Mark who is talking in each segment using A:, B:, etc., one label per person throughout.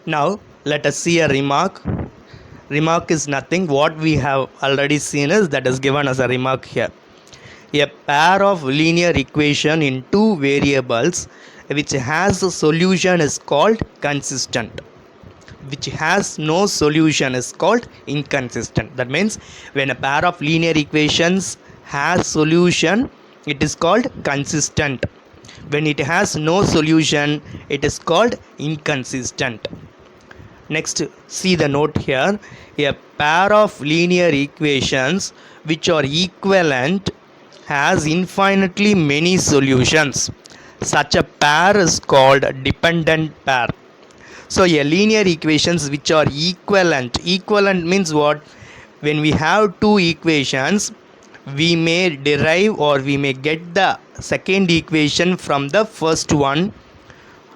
A: Now let us see a remark. Remark is nothing. What we have already seen is that is given as a remark here. A pair of linear equation in two variables which has a solution is called consistent. Which has no solution is called inconsistent. That means when a pair of linear equations has solution, it is called consistent. When it has no solution, it is called inconsistent. Next, see the note here. A pair of linear equations which are equivalent has infinitely many solutions. Such a pair is called a dependent pair. So a linear equations which are equivalent means what? When we have two equations, we may derive or we may get the second equation from the first one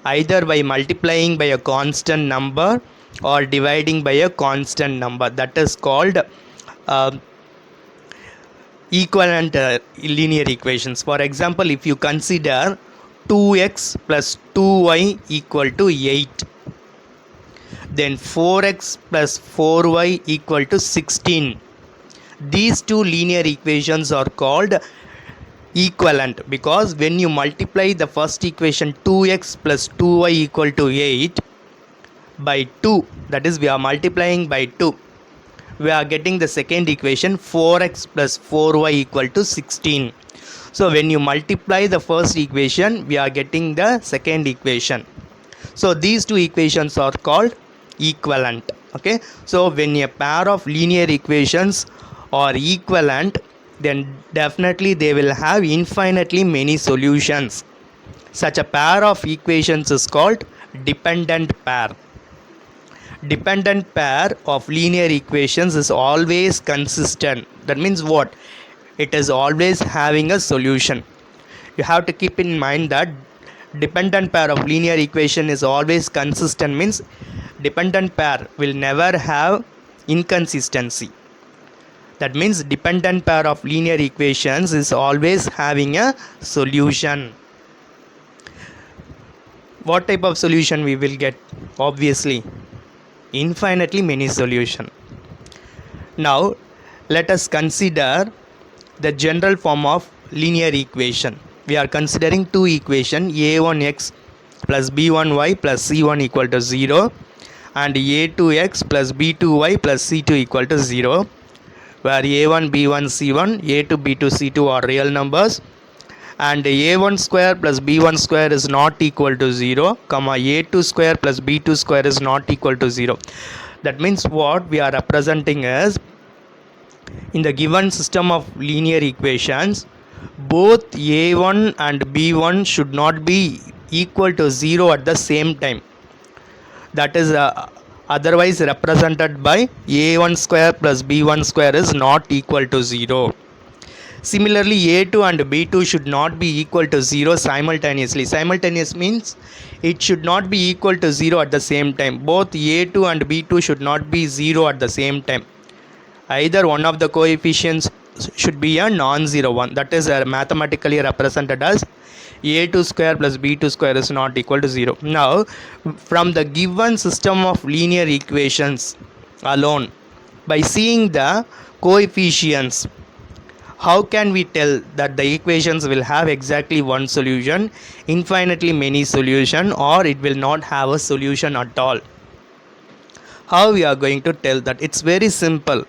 A: either by multiplying by a constant number or dividing by a constant number. That is called equivalent linear equations. For example, if you consider 2x plus 2y equal to 8, then 4x plus 4y equal to 16. These two linear equations are called equivalent because when you multiply the first equation 2x plus 2y equal to 8 by 2, that is we are multiplying by 2, we are getting the second equation 4x plus 4y equal to 16. So when you multiply the first equation, we are getting the second equation. So these two equations are called equivalent. Okay, so when a pair of linear equations are equivalent, then definitely they will have infinitely many solutions. Such a pair of equations is called dependent pair. Dependent pair of linear equations is always consistent. That means what? It is always having a solution. You have to keep in mind that dependent pair of linear equation is always consistent means dependent pair will never have inconsistency. That means dependent pair of linear equations is always having a solution. What type of solution we will get? Obviously infinitely many solution. Now let us consider the general form of linear equation. We are considering two equation a1x plus b1y plus c1 equal to 0 and a2x plus b2y plus c2 equal to 0, where a1 b1 c1 a2 b2 c2 are real numbers and a1 square plus b1 square is not equal to 0 comma a2 square plus b2 square is not equal to 0. That means what we are representing is, in the given system of linear equations, both a1 and b1 should not be equal to 0 at the same time. That is otherwise represented by a1 square plus b1 square is not equal to 0. Similarly, a2 and b2 should not be equal to 0 simultaneously. Simultaneous means it should not be equal to 0 at the same time. Both a2 and b2 should not be 0 at the same time. Either one of the coefficients should be a non-zero one. That is mathematically represented as a2 square plus b2 square is not equal to 0. Now, from the given system of linear equations alone, by seeing the coefficients, how can we tell that the equations will have exactly one solution, infinitely many solution, or it will not have a solution at all? How we are going to tell that? It's very simple.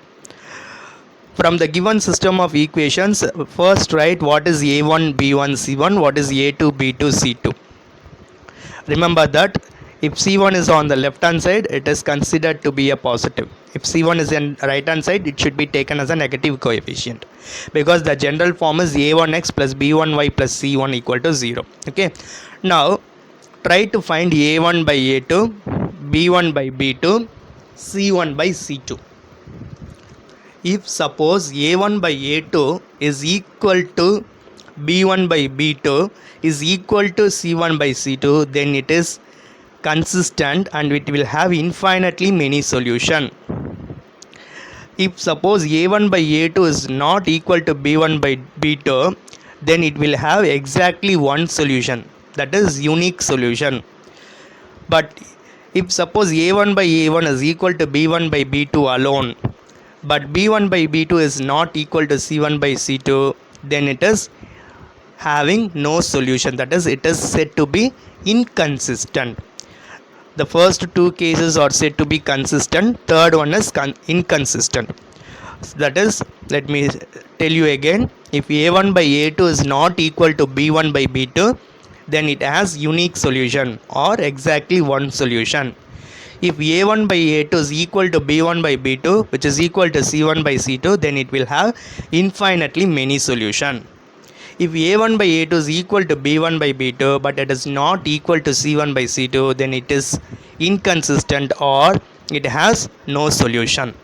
A: From the given system of equations, first write what is a1 b1 c1, what is a2 b2 c2. Remember that if c1 is on the left hand side, it is considered to be a positive. If c1 is in right hand side, it should be taken as a negative coefficient, because the general form is a1x plus b1y plus c1 equal to 0. Okay, now try to find a1 by a2, b1 by b2, c1 by c2. If suppose a1 by a2 is equal to b1 by b2 is equal to c1 by c2, then it is consistent and it will have infinitely many solution. If suppose a1 by a2 is not equal to b1 by b2, then it will have exactly one solution, that is unique solution. But if suppose a1 by a1 is equal to b1 by b2 alone, but b1 by b2 is not equal to c1 by c2, then it is having no solution, that is it is said to be inconsistent. The first two cases are said to be consistent, third one is inconsistent. That is, let me tell you again, if a1 by a2 is not equal to b1 by b2, then it has unique solution or exactly one solution. If a1 by a2 is equal to b1 by b2, which is equal to c1 by c2, then it will have infinitely many solution. If a1 by a2 is equal to b1 by b2 but it is not equal to c1 by c2, then it is inconsistent or it has no solution.